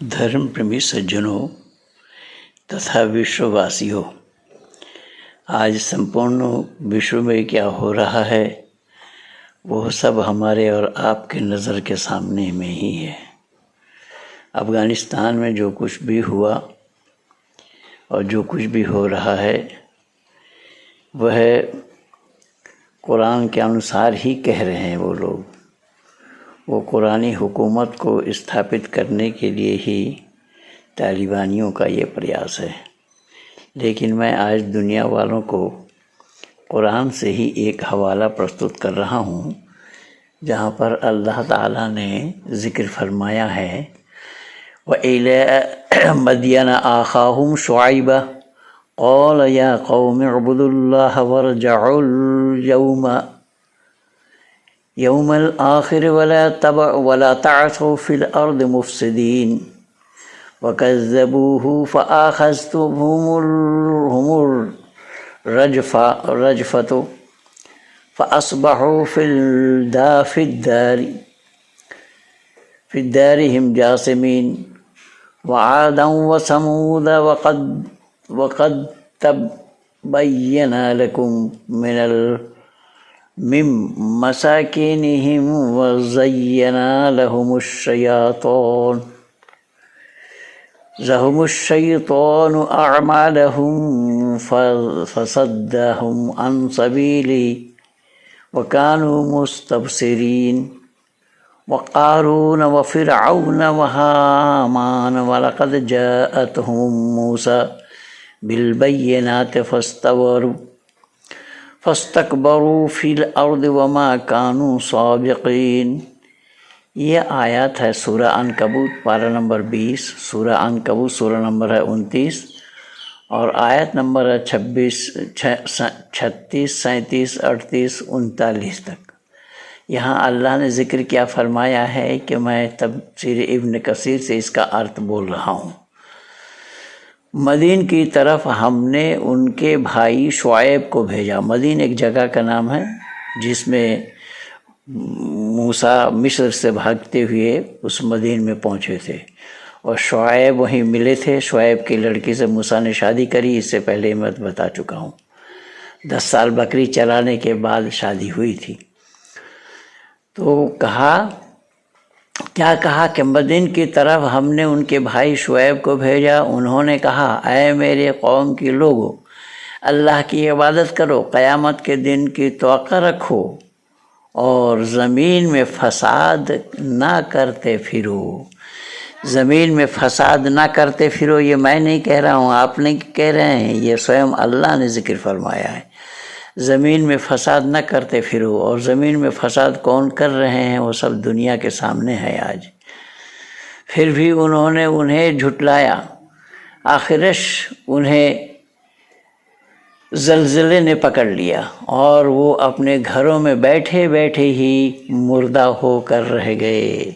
धर्म प्रेमी सज्जनों तथा विश्ववासियों, आज संपूर्ण विश्व में क्या हो रहा है वो सब हमारे और आपके नज़र के सामने में ही है। अफ़गानिस्तान में जो कुछ भी हुआ और जो कुछ भी हो रहा है वह कुरान के अनुसार ही कह रहे हैं वो लोग। वो कुरानी हुकूमत को स्थापित करने के लिए ही तालिबानियों का ये प्रयास है। लेकिन मैं आज दुनिया वालों को कुरान से ही एक हवाला प्रस्तुत कर रहा हूँ, जहाँ पर अल्लाह ताला ने ज़िक्र फरमाया है, व इला मदियन आखाहुम शुआइबा क़ाल या क़ौम उअ्बुदुल्लाह वरजउल यौमल आखिर वला तअसौ फिल अर्द मुफ़्सिदीन वकज़्ज़बूहु फ़अख़ज़्तहुमुर रजफ़तु फ़अस्बहू फ़िद्दारिहिम जासिमीन वआदन वसमूद वक़द तबय्यना लकुम मिन मसाकिनिहिम वज़य्यना लहुमुश्शैतानु अअमालहुम फसद्दहुम अन सबीली वकानू मुस्तबसिरीन वक़ारून वफ़िरऔन वहामान वलक़द जाअतहुम मूसा बिलबय्यिनाति फस्तकबरू फिल अर्द वमा कानू साबिक़ीन। ये आयत है सूरह अनकबूत पारा नंबर 20, सूरह अनकबूत सूरह नंबर है 29 और आयत नंबर है 36, 37, 38, 39 तक। यहाँ अल्लाह ने ज़िक्र क्या फरमाया है कि मैं तफसीर इब्न कसीर से इसका अर्थ बोल रहा हूँ। मदीन की तरफ हमने उनके भाई शुआइब को भेजा। मदीन एक जगह का नाम है जिसमें मूसा मिस्र से भागते हुए उस मदीन में पहुँचे थे और शुआइब वहीं मिले थे। शुआइब की लड़की से मूसा ने शादी करी, इससे पहले मैं बता चुका हूँ। 10 साल बकरी चलाने के बाद शादी हुई थी। तो क्या कहा कि मदीन की तरफ हमने उनके भाई शुआइब को भेजा। उन्होंने कहा, ऐ मेरे कौम के लोगों, अल्लाह की इबादत करो, क़यामत के दिन की तवक्को रखो और ज़मीन में फ़साद ना करते फिरो। ज़मीन में फ़साद ना करते फिरो, ये मैं नहीं कह रहा हूँ, आप नहीं कह रहे हैं, ये स्वयं अल्लाह ने ज़िक्र फरमाया है। ज़मीन में फ़साद ना करते फिरो। और ज़मीन में फ़साद कौन कर रहे हैं वो सब दुनिया के सामने है आज। फिर भी उन्होंने उन्हें झुटलाया। आखिरश उन्हें ज़लज़ले ने पकड़ लिया और वो अपने घरों में बैठे बैठे ही मुर्दा होकर रह गए।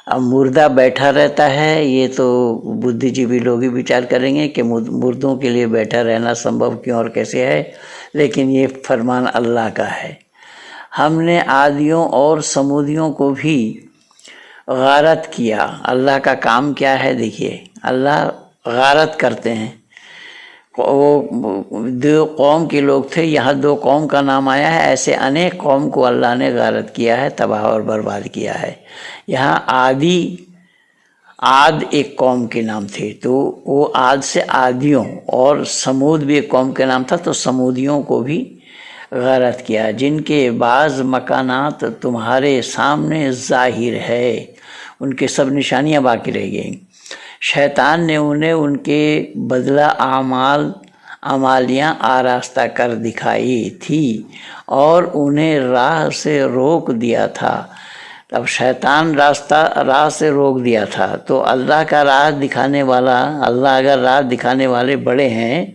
अब मुर्दा बैठा रहता है, ये तो बुद्धिजीवी लोग ही विचार करेंगे कि मुर्दों के लिए बैठा रहना संभव क्यों और कैसे है, लेकिन ये फरमान अल्लाह का है। हमने आदियों और समूदियों को भी गारत किया। अल्लाह का काम क्या है देखिए, अल्लाह गारत करते हैं। वो 2 कौम के लोग थे, यहाँ 2 कौम का नाम आया है। ऐसे अनेक कौम को अल्लाह ने गारत किया है, तबाह और बर्बाद किया है। यहाँ आद एक कौम के नाम थे, तो वो आद से आदियों, और समूद भी एक कौम के नाम था, तो समूदियों को भी गारत किया, जिनके बाज़ मकानात तुम्हारे सामने ज़ाहिर है, उनके सब निशानियाँ बाकी रह गई। शैतान ने उन्हें उनके बदला आमालियाँ आरास्ता कर दिखाई थी और उन्हें राह से रोक दिया था। अब शैतान राह से रोक दिया था, तो अल्लाह का राह दिखाने वाला, अल्लाह अगर राह दिखाने वाले बड़े हैं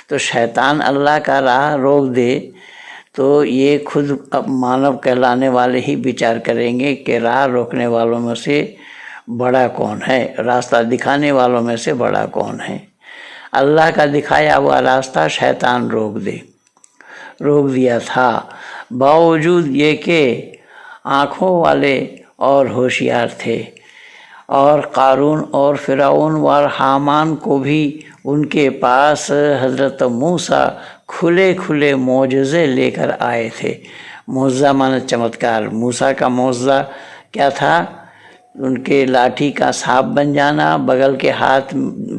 तो शैतान अल्लाह का राह रोक दे तो ये खुद अब मानव कहलाने वाले ही विचार करेंगे कि राह रोकने वालों में से बड़ा कौन है, रास्ता दिखाने वालों में से बड़ा कौन है। अल्लाह का दिखाया हुआ रास्ता शैतान रोक दिया था, बावजूद ये कि आँखों वाले और होशियार थे اور قارون اور فرعون اور حامان کو بھی ان کے پاس حضرت موسیٰ کھلے کھلے معجزے لے کر آئے تھے۔ معجزہ مانا چمتکار۔ موسیٰ کا معجزہ کیا تھا؟ ان کے لاٹھی کا سانپ بن جانا،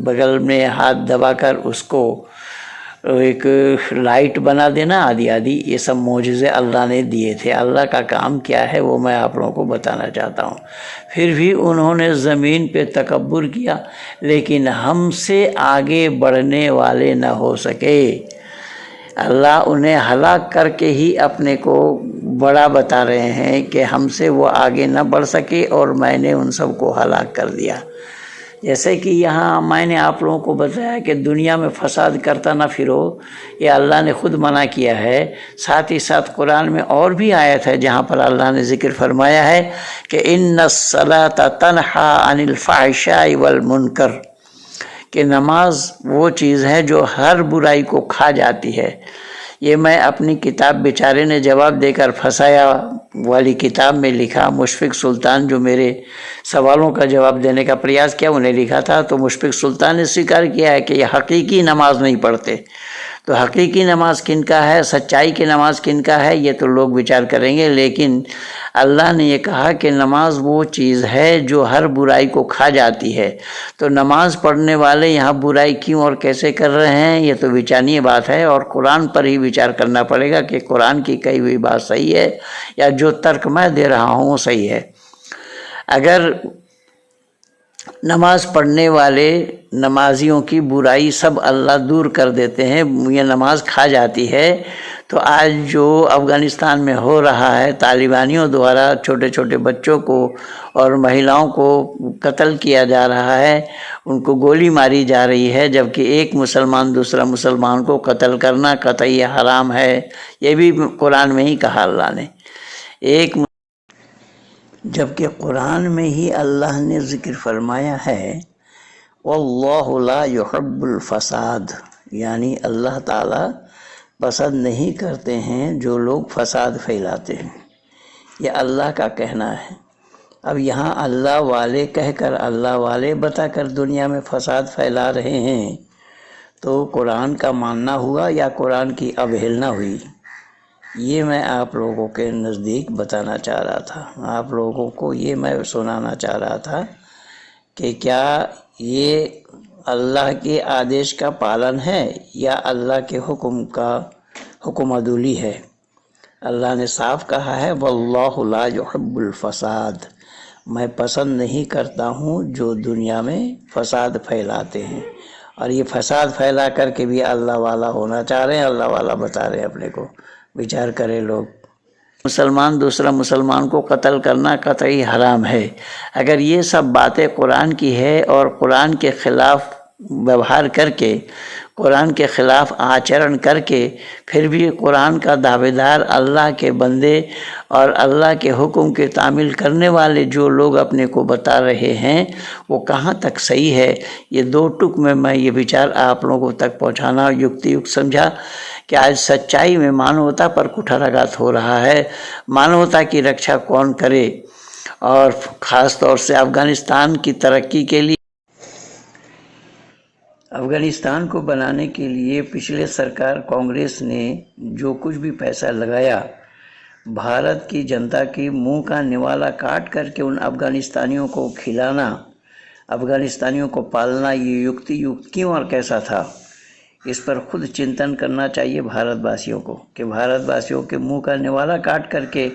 بغل میں ہاتھ دبا کر اس کو ایک لائٹ بنا دینا، آدھی یہ سب معجزے اللہ نے دیے تھے۔ اللہ کا کام کیا ہے وہ میں آپ لوگوں کو بتانا چاہتا ہوں۔ پھر بھی انہوں نے زمین پہ تکبر کیا، لیکن ہم سے آگے بڑھنے والے نہ ہو سکے۔ اللہ انہیں ہلاک کر کے ہی اپنے کو بڑا بتا رہے ہیں کہ ہم سے وہ آگے نہ بڑھ سکے اور میں نے ان سب کو ہلاک کر دیا۔ جیسے کہ یہاں میں نے آپ لوگوں کو بتایا کہ دنیا میں فساد کرتا نہ پھرو، یہ اللہ نے خود منع کیا ہے۔ ساتھ ہی ساتھ قرآن میں اور بھی آیت ہے جہاں پر اللہ نے ذکر فرمایا ہے کہ ان الصلاۃ تنہی عن الفحشاء والمنکر، کہ نماز وہ چیز ہے جو ہر برائی کو کھا جاتی ہے۔ یہ میں اپنی کتاب بیچارے نے جواب دے کر پھنسایا والی کتاب میں لکھا، مشفق سلطان جو میرے سوالوں کا جواب دینے کا پریاس کیا انہیں لکھا تھا، تو مشفق سلطان نے سویکار کیا ہے کہ یہ حقیقی نماز نہیں پڑھتے۔ تو حقیقی نماز کن کا ہے، سچائی کی نماز کن کا ہے، یہ تو لوگ وچار کریں گے، لیکن اللہ نے یہ کہا کہ نماز وہ چیز ہے جو ہر برائی کو کھا جاتی ہے۔ تو نماز پڑھنے والے یہاں برائی کیوں اور کیسے کر رہے ہیں، یہ تو وچارنی بات ہے، اور قرآن پر ہی وچار کرنا پڑے گا کہ قرآن کی کہی ہوئی بات صحیح ہے یا جو ترک میں دے رہا ہوں وہ صحیح ہے۔ اگر نماز پڑھنے والے نمازیوں کی برائی سب اللہ دور کر دیتے ہیں، یہ نماز کھا جاتی ہے، تو آج جو افغانستان میں ہو رہا ہے، طالبانیوں دوارا چھوٹے چھوٹے بچوں کو اور مہیلاؤں کو قتل کیا جا رہا ہے، ان کو گولی ماری جا رہی ہے، جبکہ ایک مسلمان دوسرا مسلمان کو قتل کرنا قطعی حرام ہے۔ یہ بھی قرآن میں ہی کہا اللہ نے، جبکہ قرآن میں ہی اللہ نے ذکر فرمایا ہے واللہ لا يحب الفساد، یعنی اللہ تعالیٰ پسند نہیں کرتے ہیں جو لوگ فساد پھیلاتے ہیں۔ یہ اللہ کا کہنا ہے۔ اب یہاں اللہ والے کہہ کر، اللہ والے بتا کر دنیا میں فساد پھیلا رہے ہیں، تو قرآن کا ماننا ہوا یا قرآن کی اوہیلنا ہوئی؟ یہ میں آپ لوگوں کے نزدیک بتانا چاہ رہا تھا، آپ لوگوں کو یہ میں سنانا چاہ رہا تھا کہ کیا یہ اللہ کے آدیش کا پالن ہے یا اللہ کے حکم عدولی ہے؟ اللہ نے صاف کہا ہے واللہ لا يحب الفساد، میں پسند نہیں کرتا ہوں جو دنیا میں فساد پھیلاتے ہیں، اور یہ فساد پھیلا کر کے بھی اللہ والا ہونا چاہ رہے ہیں، اللہ والا بتا رہے ہیں اپنے کو۔ وچار کرے لوگ، مسلمان دوسرا مسلمان کو قتل کرنا قطعی حرام ہے۔ اگر یہ سب باتیں قرآن کی ہے اور قرآن کے خلاف ویوہار کر کے، قرآن کے خلاف آچرن کر کے، پھر بھی قرآن کا دعوے دار اللہ کے بندے اور اللہ کے حکم کے تعمیل کرنے والے جو لوگ اپنے کو بتا رہے ہیں، وہ کہاں تک صحیح ہے؟ یہ دو ٹک میں یہ وچار آپ لوگوں تک پہنچانا یکت سمجھا کہ آج سچائی میں مانوتا پر کٹھراگھات ہو رہا ہے۔ مانوتا کی رکشا کون کرے؟ اور خاص طور سے افغانستان کی ترقی کے لیے، افغانستان کو بنانے کے لیے پچھلے سرکار کانگریس نے جو کچھ بھی پیسہ لگایا، بھارت کی جنتا کی منہ کا نوالا کاٹ کر کے ان افغانستانیوں کو کھلانا، افغانستانیوں کو پالنا، یہ یکت کیوں اور کیسا تھا؟ اس پر خود چنتن کرنا چاہیے بھارت واسیوں کو، کہ بھارت واسیوں کے منہ کا نوالا کاٹ کر کے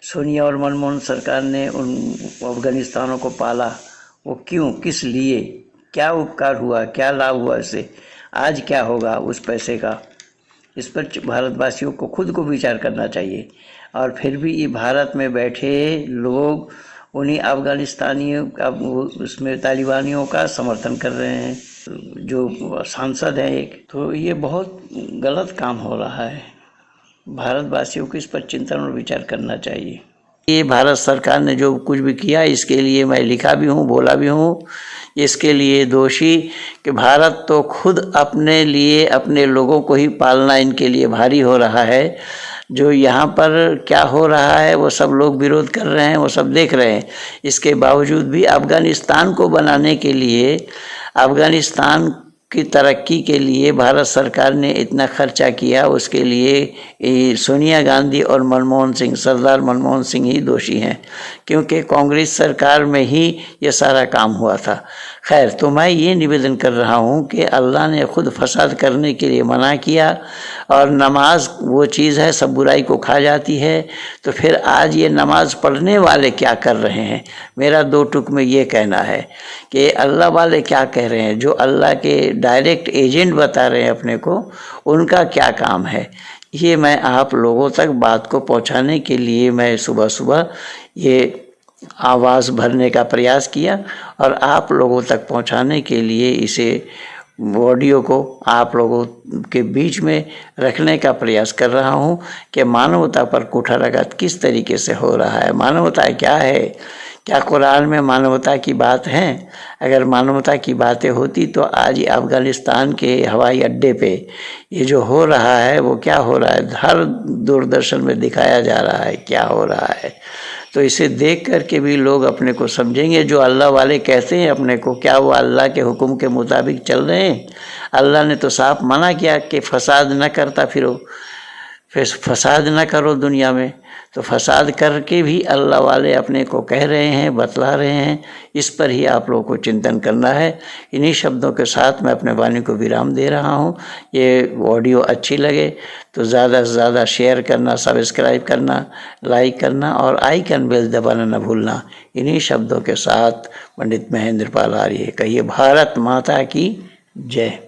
سونیا اور منموہن سرکار نے ان افغانستانوں کو پالا، وہ کیوں، کس لیے، کیا اپکار ہوا، کیا لابھ ہوا اس سے، آج کیا ہوگا اس پیسے کا؟ اس پر بھارت واسیوں کو خود کو وچار کرنا چاہیے۔ اور پھر بھی یہ بھارت میں بیٹھے لوگ انہی افغانستانیوں اس میں طالبانیوں کا سمرتھن کر رہے ہیں، جو سانسد ہیں ایک، تو یہ بہت غلط کام ہو رہا ہے۔ بھارت واسیوں کو اس پر چنتن اور وچار کرنا چاہیے۔ ये भारत सरकार ने जो कुछ भी किया इसके लिए मैं लिखा भी हूँ, बोला भी हूँ। इसके लिए दोषी कि भारत तो खुद अपने लिए अपने लोगों को ही पालना इनके लिए भारी हो रहा है। जो यहाँ पर क्या हो रहा है वो सब लोग विरोध कर रहे हैं, वो सब देख रहे हैं। इसके बावजूद भी अफ़गानिस्तान को बनाने के लिए, अफ़गानिस्तान की तरक्की के लिए भारत सरकार ने इतना खर्चा किया, उसके लिए सोनिया गांधी और मनमोहन सिंह, सरदार मनमोहन सिंह ही दोषी हैं, क्योंकि कांग्रेस सरकार में ही ये सारा काम हुआ था। खैर, तो मैं ये निवेदन कर रहा हूँ कि अल्लाह ने खुद फसाद करने के लिए मना किया, और नमाज वो चीज़ है सब बुराई को खा जाती है। तो फिर आज ये नमाज पढ़ने वाले क्या कर रहे हैं? मेरा दो टुक में ये कहना है कि अल्लाह वाले क्या कह रहे हैं, जो अल्लाह के डायरेक्ट एजेंट बता रहे हैं अपने को, उनका क्या काम है। ये मैं आप लोगों तक बात को पहुंचाने के लिए मैं सुबह सुबह ये आवाज़ भरने का प्रयास किया, और आप लोगों तक पहुंचाने के लिए इसे ऑडियो को आप लोगों के बीच में रखने का प्रयास कर रहा हूं कि मानवता पर कुठाराघात किस तरीके से हो रहा है। मानवता क्या है? क्या कुरान में मानवता की बात है? अगर मानवता की बातें होती तो आज ही अफ़गानिस्तान के हवाई अड्डे पे ये जो हो रहा है वो क्या हो रहा है, हर दूरदर्शन में दिखाया जा रहा है क्या हो रहा है। तो इसे देख कर के भी लोग अपने को समझेंगे। जो अल्लाह वाले कहते हैं अपने को, क्या वो अल्लाह के हुक्म के मुताबिक चल रहे हैं? अल्लाह ने तो साफ मना किया कि फसाद न करता फिरो, फिर फसाद न करो दुनिया में। तो फसाद करके भी अल्लाह वाले अपने को कह रहे हैं, बतला रहे हैं। इस पर ही आप लोगों को चिंतन करना है। इन्हीं शब्दों के साथ मैं अपने वाणी को विराम दे रहा हूँ। ये ऑडियो अच्छी लगे तो ज़्यादा से ज़्यादा शेयर करना, सब्सक्राइब करना, लाइक करना और आइकन बेल दबाना न भूलना। इन्हीं शब्दों के साथ पंडित महेंद्र पाल आर्य, कहिए भारत माता की जय।